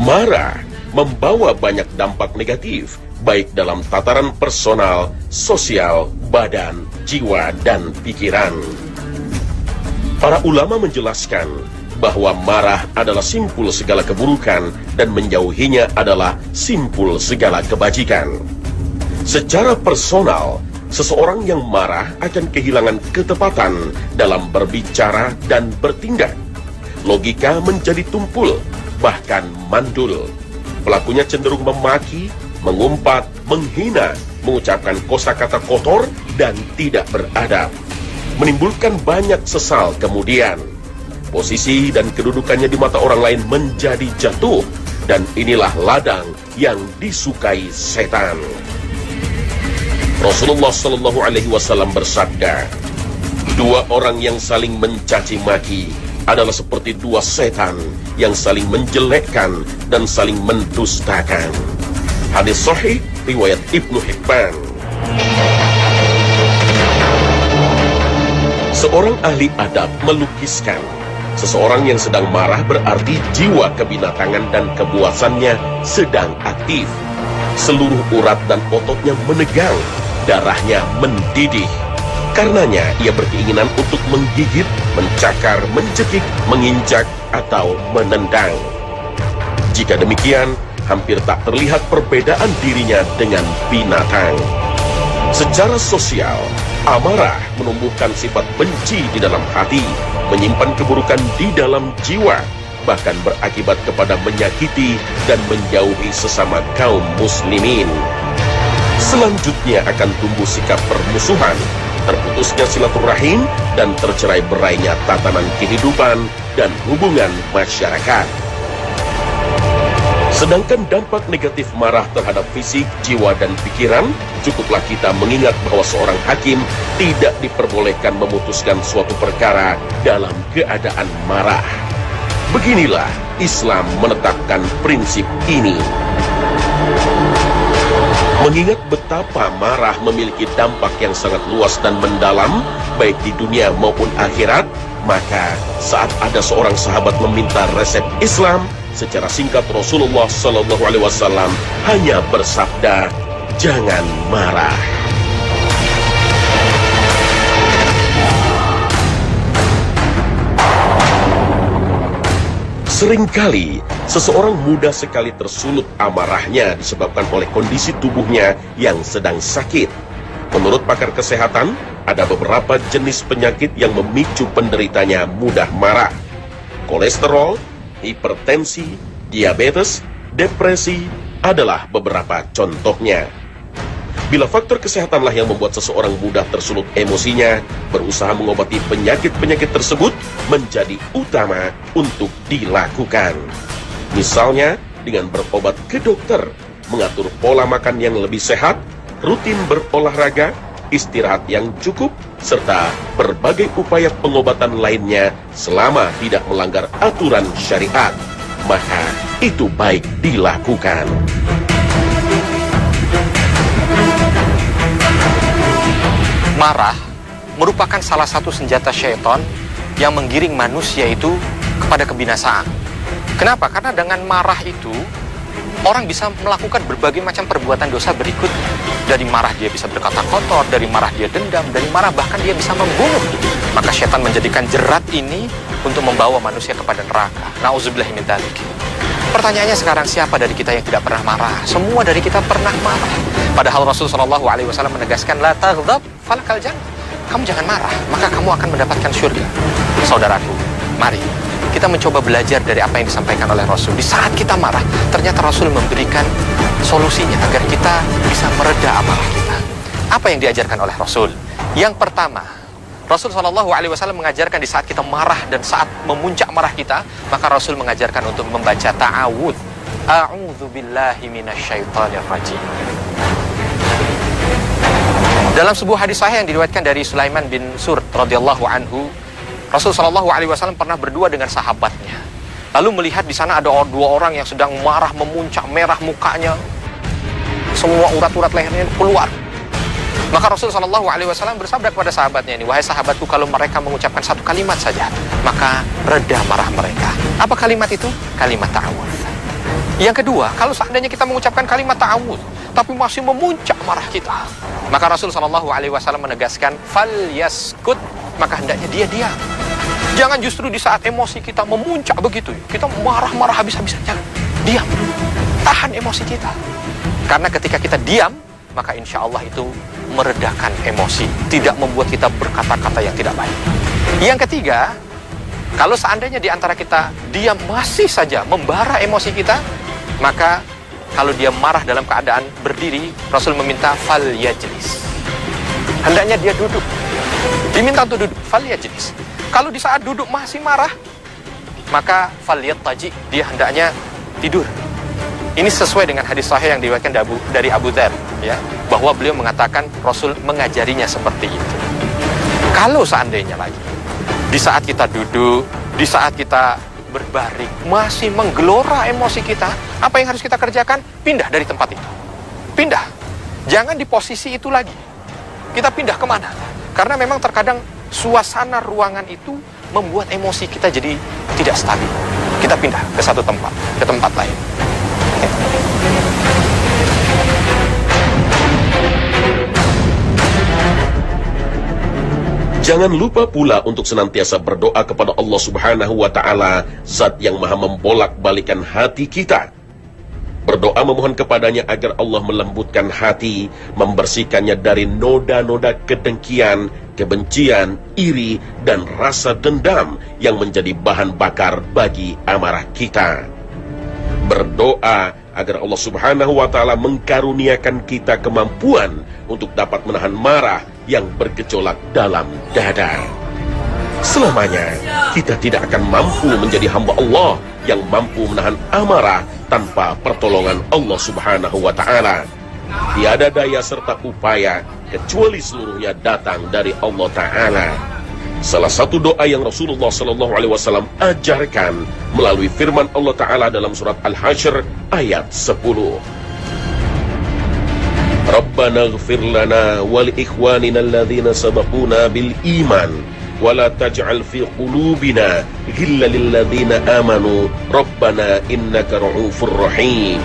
Marah membawa banyak dampak negatif, baik dalam tataran personal, sosial, badan, jiwa, dan pikiran. Para ulama menjelaskan bahwa marah adalah simpul segala keburukan dan menjauhinya adalah simpul segala kebajikan. Secara personal, seseorang yang marah akan kehilangan ketepatan dalam berbicara dan bertindak. Logika menjadi tumpul, bahkan mandul. Pelakunya cenderung memaki, mengumpat, menghina, mengucapkan kosakata kotor dan tidak beradab, menimbulkan banyak sesal kemudian. Posisi dan kedudukannya di mata orang lain menjadi jatuh, dan inilah ladang yang disukai setan. Rasulullah Shallallahu Alaihi Wasallam bersabda, dua orang yang saling mencaci maki adalah seperti dua setan yang saling menjelekkan dan saling mendustakan. Hadis sahih riwayat Ibnu Hibban. Seorang ahli adab melukiskan, seseorang yang sedang marah berarti jiwa kebinatangan dan kebuasannya sedang aktif. Seluruh urat dan ototnya menegang, darahnya mendidih. Karenanya ia berkeinginan untuk menggigit, mencakar, mencekik, menginjak, atau menendang. Jika demikian, hampir tak terlihat perbedaan dirinya dengan binatang. Secara sosial, amarah menumbuhkan sifat benci di dalam hati, menyimpan keburukan di dalam jiwa, bahkan berakibat kepada menyakiti dan menjauhi sesama kaum muslimin. Selanjutnya akan tumbuh sikap permusuhan, terputusnya silaturahim, dan tercerai-berainya tatanan kehidupan dan hubungan masyarakat. Sedangkan dampak negatif marah terhadap fisik, jiwa, dan pikiran, cukuplah kita mengingat bahwa seorang hakim tidak diperbolehkan memutuskan suatu perkara dalam keadaan marah. Beginilah Islam menetapkan prinsip ini. Mengingat betapa marah memiliki dampak yang sangat luas dan mendalam, baik di dunia maupun akhirat, maka saat ada seorang sahabat meminta resep Islam, secara singkat Rasulullah Shallallahu Alaihi Wasallam hanya bersabda, jangan marah. Seringkali seseorang mudah sekali tersulut amarahnya disebabkan oleh kondisi tubuhnya yang sedang sakit. Menurut pakar kesehatan, ada beberapa jenis penyakit yang memicu penderitanya mudah marah. Kolesterol, hipertensi, diabetes, depresi adalah beberapa contohnya. Bila faktor kesehatanlah yang membuat seseorang mudah tersulut emosinya, berusaha mengobati penyakit-penyakit tersebut menjadi utama untuk dilakukan. Misalnya, dengan berobat ke dokter, mengatur pola makan yang lebih sehat, rutin berolahraga, istirahat yang cukup, serta berbagai upaya pengobatan lainnya selama tidak melanggar aturan syariat. Maka itu baik dilakukan. Marah merupakan salah satu senjata syaitan yang menggiring manusia itu kepada kebinasaan. Kenapa? Karena dengan marah itu orang bisa melakukan berbagai macam perbuatan dosa berikut. Dari marah dia bisa berkata kotor, dari marah dia dendam, dari marah bahkan dia bisa membunuh. Maka syaitan menjadikan jerat ini untuk membawa manusia kepada neraka. Nauzubillah min dzalik. Pertanyaannya sekarang, siapa dari kita yang tidak pernah marah? Semua dari kita pernah marah. Padahal Rasulullah SAW menegaskan, la taghdab falakal jannah. Kamu jangan marah, maka kamu akan mendapatkan surga. Saudaraku, mari kita mencoba belajar dari apa yang disampaikan oleh Rasul. Di saat kita marah, ternyata Rasul memberikan solusinya agar kita bisa mereda amarah kita. Apa yang diajarkan oleh Rasul? Yang pertama, Rasul SAW mengajarkan di saat kita marah dan saat memuncak marah kita, maka Rasul mengajarkan untuk membaca ta'awudz. A'udzu billahi minasyaitonir rajim. Dalam sebuah hadis sahih yang diriwayatkan dari Sulaiman bin Surd radhiyallahu anhu, Rasul SAW pernah berdua dengan sahabatnya. Lalu melihat di sana ada dua orang yang sedang marah, memuncak, merah mukanya, semua urat-urat lehernya keluar. Maka Rasul SAW bersabda kepada sahabatnya ini, wahai sahabatku, kalau mereka mengucapkan satu kalimat saja, maka reda marah mereka. Apa kalimat itu? Kalimat ta'awudz. Yang kedua, kalau seandainya kita mengucapkan kalimat ta'awud, tapi masih memuncak marah kita, maka Rasul SAW menegaskan, "Falyaskut," maka hendaknya dia diam. Jangan justru di saat emosi kita memuncak begitu, kita marah-marah habis-habisan. Jangan, diam dulu. Tahan emosi kita. Karena ketika kita diam, maka insya Allah itu meredakan emosi, tidak membuat kita berkata-kata yang tidak baik. Yang ketiga, kalau seandainya di antara kita diam masih saja membara emosi kita, maka kalau dia marah dalam keadaan berdiri, Rasul meminta fal yajlis. Hendaknya dia duduk. Diminta untuk duduk, fal yajlis. Kalau di saat duduk masih marah, maka fal yattaji, dia hendaknya tidur. Ini sesuai dengan hadis sahih yang diriwayatkan dari Abu Dzar, ya, bahwa beliau mengatakan Rasul mengajarinya seperti itu. Kalau seandainya lagi di saat kita duduk, di saat kita berbaring, masih menggelora emosi kita, apa yang harus kita kerjakan? Pindah dari tempat itu. Pindah. Jangan di posisi itu lagi. Kita pindah kemana? Karena memang terkadang suasana ruangan itu membuat emosi kita jadi tidak stabil. Kita pindah ke satu tempat, ke tempat lain. Jangan lupa pula untuk senantiasa berdoa kepada Allah Subhanahu wa Ta'ala, Zat yang Maha membolak-balikan hati kita. Berdoa memohon kepadanya agar Allah melembutkan hati, membersihkannya dari noda-noda kedengkian, kebencian, iri, dan rasa dendam yang menjadi bahan bakar bagi amarah kita. Berdoa agar Allah Subhanahu wa Ta'ala mengkaruniakan kita kemampuan untuk dapat menahan marah yang bergejolak dalam dada. Selamanya kita tidak akan mampu menjadi hamba Allah yang mampu menahan amarah tanpa pertolongan Allah Subhanahu wa Ta'ala. Tiada daya serta upaya kecuali seluruhnya datang dari Allah Ta'ala. Salah satu doa yang Rasulullah SAW ajarkan melalui firman Allah Ta'ala dalam surat Al-Hasyr ayat 10. Rabbana ighfir lana wa li ikhwanina alladhina sabaquna bil iman wa la taj'al fi qulubina ghillan lil ladzina amanu Rabbana innaka ra'ufur rahim.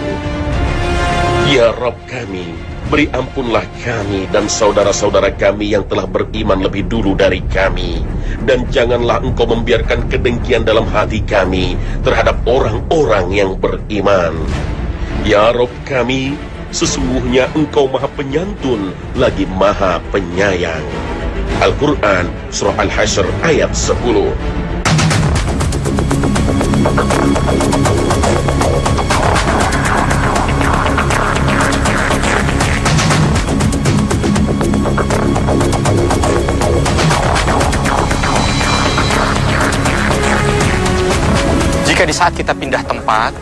Ya Rabb kami, beri ampunlah kami dan saudara-saudara kami yang telah beriman lebih dulu dari kami, dan janganlah Engkau membiarkan kedengkian dalam hati kami terhadap orang-orang yang beriman. Ya Rabb kami, sesungguhnya Engkau Maha Penyantun lagi Maha Penyayang. Al-Quran Surah Al-Hasyr ayat 10. Jika di saat kita pindah tempat,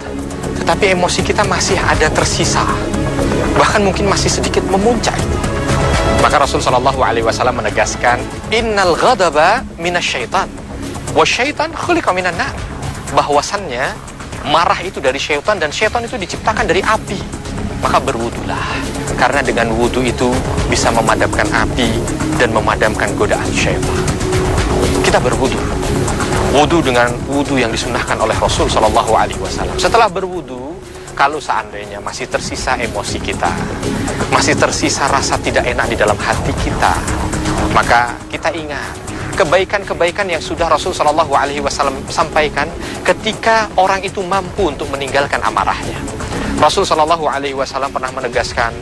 tetapi emosi kita masih ada tersisa, bahkan mungkin masih sedikit memuncak, maka Rasul SAW menegaskan, innal ghadaba minasyaitan wasyaitan khuliqa minan nar, bahwasannya marah itu dari syaitan dan syaitan itu diciptakan dari api. Maka berwudulah, karena dengan wudu itu bisa memadamkan api dan memadamkan godaan syaitan. Kita berwudu, wudu dengan wudu yang disunnahkan oleh Rasul SAW. Setelah berwudu, kalau seandainya masih tersisa emosi kita, masih tersisa rasa tidak enak di dalam hati kita, maka kita ingat kebaikan-kebaikan yang sudah Rasul SAW sampaikan ketika orang itu mampu untuk meninggalkan amarahnya. Rasul SAW pernah menegaskan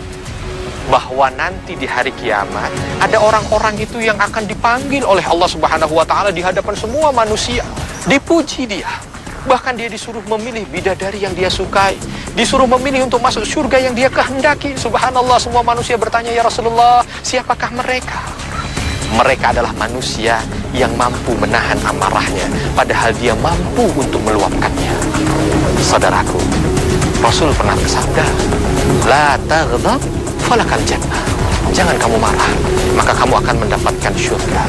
bahwa nanti di hari kiamat ada orang-orang itu yang akan dipanggil oleh Allah Subhanahu wa Ta'ala di hadapan semua manusia, dipuji dia. Bahkan dia disuruh memilih bidadari yang dia sukai, disuruh memilih untuk masuk surga yang dia kehendaki. Subhanallah, semua manusia bertanya, ya Rasulullah, siapakah mereka? Mereka adalah manusia yang mampu menahan amarahnya, padahal dia mampu untuk meluapkannya. Saudaraku, Rasul pernah bersabda, la taghdab falakal jannah. Jangan kamu marah, maka kamu akan mendapatkan surga.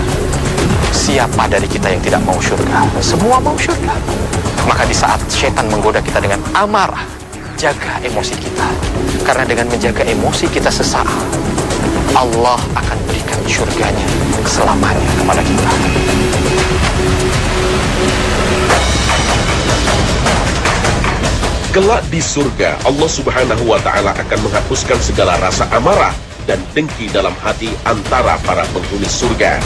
Siapa dari kita yang tidak mau surga? Semua mau surga. Maka di saat syaitan menggoda kita dengan amarah, jaga emosi kita. Karena dengan menjaga emosi kita sesaat, Allah akan berikan surganya selamanya kepada kita. Kelak di surga, Allah Subhanahu wa Ta'ala akan menghapuskan segala rasa amarah dan dengki dalam hati antara para penghuni surga.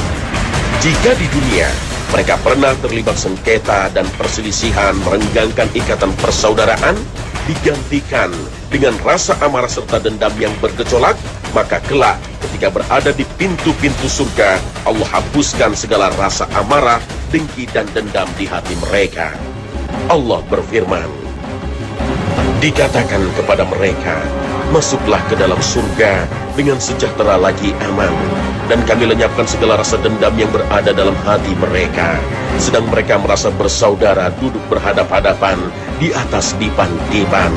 Jika di dunia mereka pernah terlibat sengketa dan perselisihan merenggangkan ikatan persaudaraan, digantikan dengan rasa amarah serta dendam yang bergejolak, maka kelak ketika berada di pintu-pintu surga, Allah hapuskan segala rasa amarah, dengki dan dendam di hati mereka. Allah berfirman, dikatakan kepada mereka, masuklah ke dalam surga dengan sejahtera lagi aman, dan kami lenyapkan segala rasa dendam yang berada dalam hati mereka, sedang mereka merasa bersaudara duduk berhadap-hadapan di atas dipan-dipan.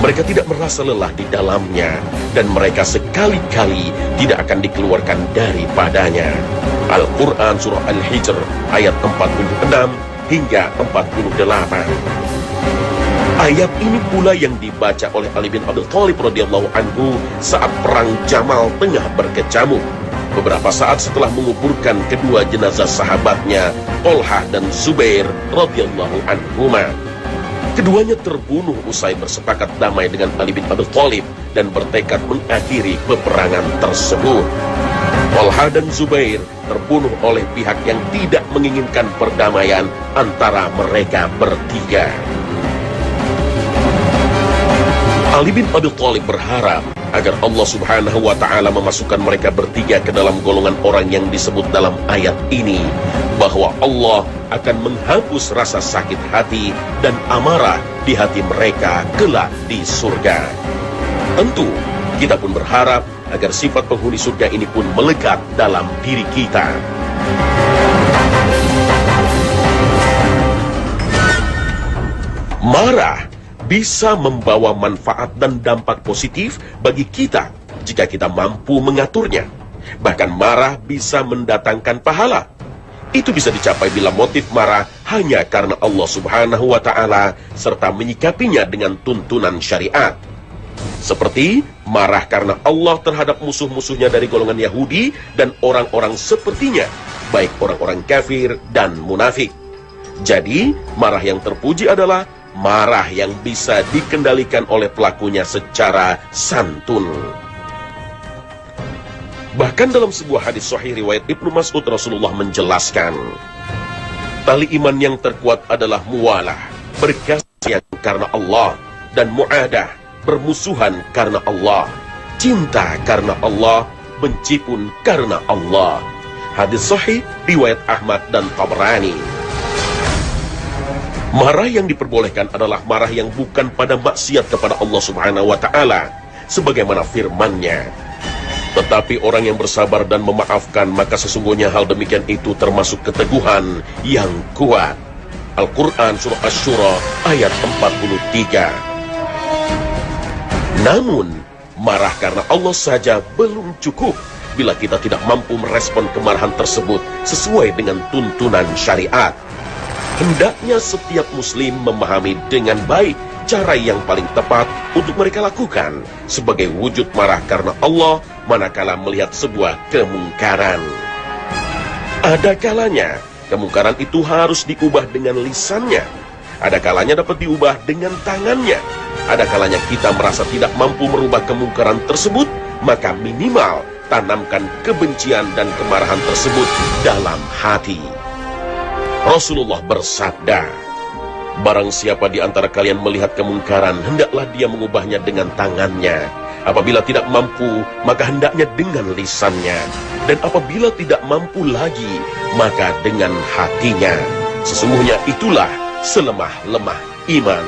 Mereka tidak merasa lelah di dalamnya, dan mereka sekali-kali tidak akan dikeluarkan daripadanya. Al-Quran Surah Al-Hijr ayat 46 hingga 48. Ayat ini pula yang dibaca oleh Ali bin Abi Thalib radhiyallahu anhu saat perang Jamal tengah berkecamuk. Beberapa saat setelah menguburkan kedua jenazah sahabatnya, Tolhah dan Zubair radhiyallahu anhuma. Keduanya terbunuh usai bersepakat damai dengan Ali bin Abi Thalib dan bertekad mengakhiri peperangan tersebut. Tolhah dan Zubair terbunuh oleh pihak yang tidak menginginkan perdamaian antara mereka bertiga. Ali bin Abi Thalib berharap agar Allah Subhanahu wa Ta'ala memasukkan mereka bertiga ke dalam golongan orang yang disebut dalam ayat ini, bahwa Allah akan menghapus rasa sakit hati dan amarah di hati mereka kelak di surga. Tentu, kita pun berharap agar sifat penghuni surga ini pun melekat dalam diri kita. Marah bisa membawa manfaat dan dampak positif bagi kita jika kita mampu mengaturnya. Bahkan marah bisa mendatangkan pahala. Itu bisa dicapai bila motif marah hanya karena Allah Subhanahu wa Ta'ala serta menyikapinya dengan tuntunan syariat. Seperti marah karena Allah terhadap musuh-musuhnya dari golongan Yahudi dan orang-orang sepertinya, baik orang-orang kafir dan munafik. Jadi, marah yang terpuji adalah marah yang bisa dikendalikan oleh pelakunya secara santun. Bahkan dalam sebuah hadis sahih riwayat Ibnu Mas'ud, Rasulullah menjelaskan, tali iman yang terkuat adalah muwalah, berkasih karena Allah, dan mu'adah, bermusuhan karena Allah, cinta karena Allah, benci pun karena Allah. Hadis sahih riwayat Ahmad dan Tabrani. Marah yang diperbolehkan adalah marah yang bukan pada maksiat kepada Allah Subhanahu wa Ta'ala, sebagaimana firman-Nya. Tetapi orang yang bersabar dan memaafkan, maka sesungguhnya hal demikian itu termasuk keteguhan yang kuat. Al-Quran Surah Asy-Syura ayat 43. Namun, marah karena Allah saja belum cukup bila kita tidak mampu merespon kemarahan tersebut sesuai dengan tuntunan syariat. Hendaknya setiap muslim memahami dengan baik cara yang paling tepat untuk mereka lakukan sebagai wujud marah karena Allah manakala melihat sebuah kemungkaran. Ada kalanya kemungkaran itu harus diubah dengan lisannya, ada kalanya dapat diubah dengan tangannya, ada kalanya kita merasa tidak mampu merubah kemungkaran tersebut, maka minimal tanamkan kebencian dan kemarahan tersebut dalam hati. Rasulullah bersabda, barang siapa di antara kalian melihat kemungkaran, hendaklah dia mengubahnya dengan tangannya. Apabila tidak mampu, maka hendaknya dengan lisannya. Dan apabila tidak mampu lagi, maka dengan hatinya. Sesungguhnya itulah selemah-lemah iman.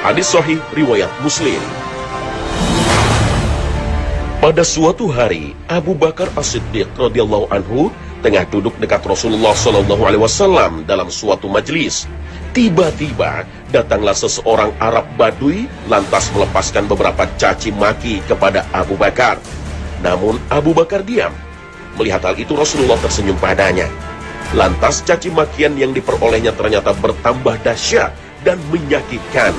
Hadis sahih riwayat Muslim. Pada suatu hari, Abu Bakar As-Siddiq radhiyallahu anhu tengah duduk dekat Rasulullah SAW dalam suatu majelis. Tiba-tiba datanglah seseorang Arab Badui lantas melepaskan beberapa caci maki kepada Abu Bakar. Namun Abu Bakar diam. Melihat hal itu Rasulullah tersenyum padanya. Lantas caci makian yang diperolehnya ternyata bertambah dahsyat dan menyakitkan.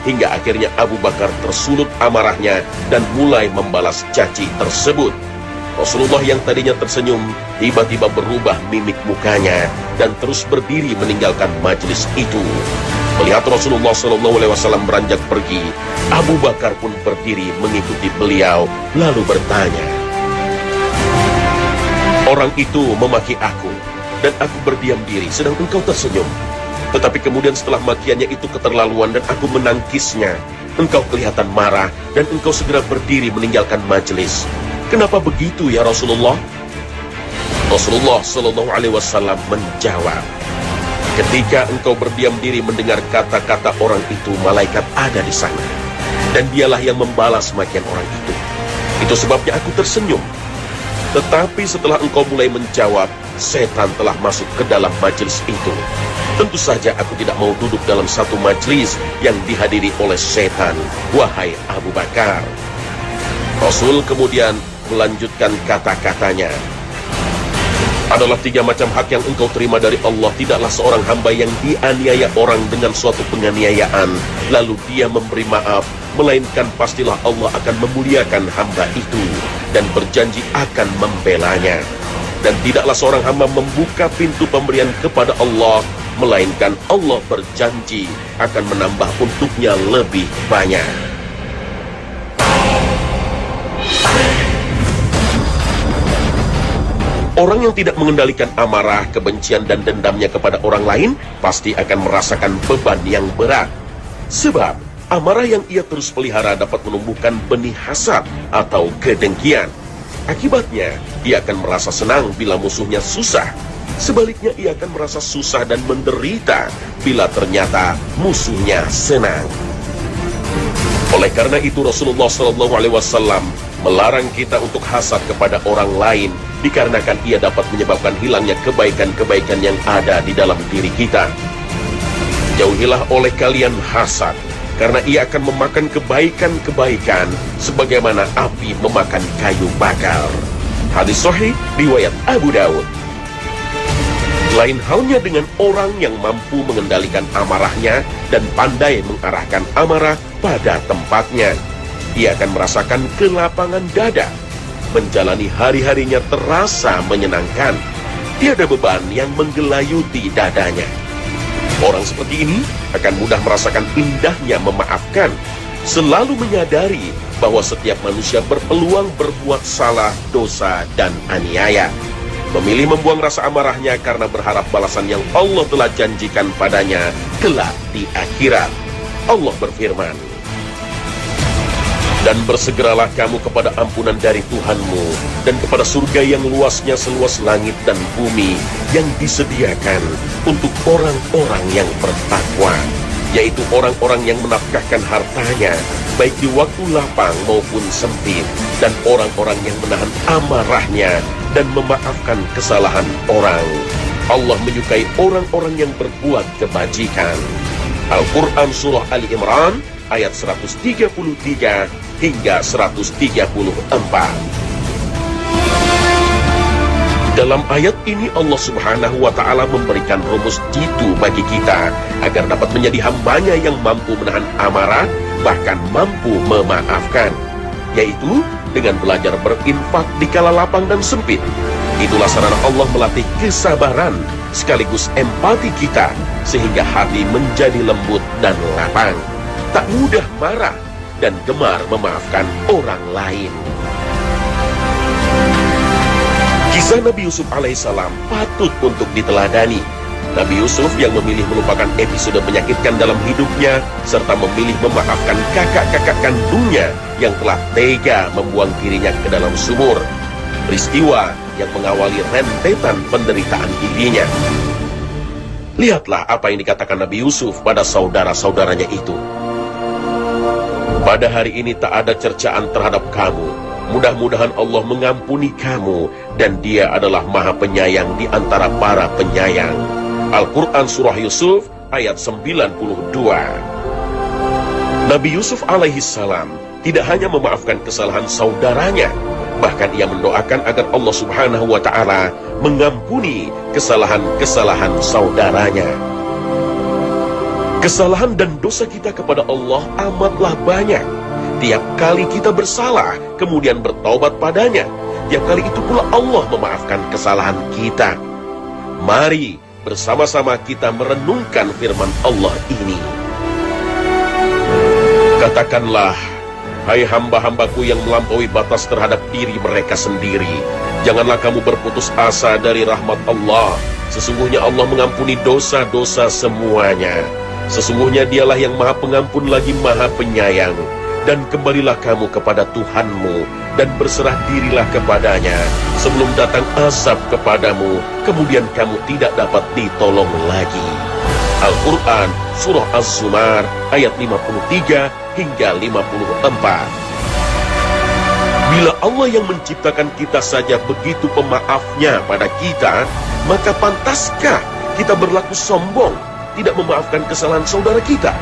Hingga akhirnya Abu Bakar tersulut amarahnya dan mulai membalas caci tersebut. Rasulullah yang tadinya tersenyum, tiba-tiba berubah mimik mukanya dan terus berdiri meninggalkan majelis itu. Melihat Rasulullah SAW beranjak pergi, Abu Bakar pun berdiri mengikuti beliau, lalu bertanya, "Orang itu memaki aku, dan aku berdiam diri, sedang engkau tersenyum. Tetapi kemudian setelah makiannya itu keterlaluan dan aku menangkisnya, engkau kelihatan marah, dan engkau segera berdiri meninggalkan majelis. Kenapa begitu ya Rasulullah?" Rasulullah SAW menjawab, "Ketika engkau berdiam diri mendengar kata-kata orang itu, malaikat ada di sana. Dan dialah yang membalas makian orang itu. Itu sebabnya aku tersenyum. Tetapi setelah engkau mulai menjawab, setan telah masuk ke dalam majelis itu. Tentu saja aku tidak mau duduk dalam satu majelis yang dihadiri oleh setan, wahai Abu Bakar." Rasul kemudian melanjutkan kata-katanya, "Adalah 3 macam hak yang engkau terima dari Allah. Tidaklah seorang hamba yang dianiaya orang dengan suatu penganiayaan, lalu dia memberi maaf, melainkan pastilah Allah akan memuliakan hamba itu dan berjanji akan membelanya. Dan tidaklah seorang hamba membuka pintu pemberian kepada Allah, melainkan Allah berjanji akan menambah untuknya lebih banyak." Orang yang tidak mengendalikan amarah, kebencian, dan dendamnya kepada orang lain pasti akan merasakan beban yang berat. Sebab amarah yang ia terus pelihara dapat menumbuhkan benih hasad atau kedengkian. Akibatnya, ia akan merasa senang bila musuhnya susah. Sebaliknya, ia akan merasa susah dan menderita bila ternyata musuhnya senang. Oleh karena itu, Rasulullah SAW melarang kita untuk hasad kepada orang lain, dikarenakan ia dapat menyebabkan hilangnya kebaikan-kebaikan yang ada di dalam diri kita. Jauhilah oleh kalian hasad, karena ia akan memakan kebaikan-kebaikan sebagaimana api memakan kayu bakar. Hadis sahih riwayat Abu Daud. Lain halnya dengan orang yang mampu mengendalikan amarahnya dan pandai mengarahkan amarah pada tempatnya. Ia akan merasakan kelapangan dada. Menjalani hari-harinya terasa menyenangkan. Tiada beban yang menggelayuti dadanya. Orang seperti ini akan mudah merasakan indahnya memaafkan. Selalu menyadari bahwa setiap manusia berpeluang berbuat salah, dosa, dan aniaya. Memilih membuang rasa amarahnya karena berharap balasan yang Allah telah janjikan padanya kelak di akhirat. Allah berfirman, "Dan bersegeralah kamu kepada ampunan dari Tuhanmu dan kepada surga yang luasnya seluas langit dan bumi yang disediakan untuk orang-orang yang bertakwa, yaitu orang-orang yang menafkahkan hartanya baik di waktu lapang maupun sempit, dan orang-orang yang menahan amarahnya dan memaafkan kesalahan orang. Allah menyukai orang-orang yang berbuat kebajikan." Al-Quran Surah Ali Imran ayat 133 hingga 134. Dalam ayat ini Allah Subhanahu wa Ta'ala memberikan rumus jitu bagi kita agar dapat menjadi hambanya yang mampu menahan amarah, bahkan mampu memaafkan, yaitu dengan belajar berinfak di kala lapang dan sempit. Itulah sarana Allah melatih kesabaran sekaligus empati kita sehingga hati menjadi lembut dan lapang, tak mudah marah dan gemar memaafkan orang lain. Kisah Nabi Yusuf alaihissalam patut untuk diteladani. Nabi Yusuf yang memilih melupakan episode menyakitkan dalam hidupnya serta memilih memaafkan kakak-kakak kandungnya yang telah tega membuang dirinya ke dalam sumur. Peristiwa yang mengawali rentetan penderitaan dirinya. Lihatlah apa yang dikatakan Nabi Yusuf pada saudara-saudaranya itu. "Pada hari ini tak ada cercaan terhadap kamu. Mudah-mudahan Allah mengampuni kamu, dan Dia adalah Maha Penyayang di antara para penyayang." Al-Quran Surah Yusuf ayat 92. Nabi Yusuf alaihissalam tidak hanya memaafkan kesalahan saudaranya, bahkan ia mendoakan agar Allah Subhanahu wa Ta'ala mengampuni kesalahan-kesalahan saudaranya. Kesalahan dan dosa kita kepada Allah amatlah banyak. Tiap kali kita bersalah, kemudian bertaubat padanya, tiap kali itu pula Allah memaafkan kesalahan kita. Mari bersama-sama kita merenungkan firman Allah ini. Katakanlah, hai hamba-hambaku yang melampaui batas terhadap diri mereka sendiri, janganlah kamu berputus asa dari rahmat Allah. Sesungguhnya Allah mengampuni dosa-dosa semuanya. Sesungguhnya dialah yang maha pengampun lagi maha penyayang. Dan kembalilah kamu kepada Tuhanmu, dan berserah dirilah kepadanya, sebelum datang azab kepadamu, kemudian kamu tidak dapat ditolong lagi. Al-Quran, Surah Az-Zumar, ayat 53 hingga 54. Bila Allah yang menciptakan kita saja begitu pemaafnya pada kita, maka pantaskah kita berlaku sombong, tidak memaafkan kesalahan saudara kita?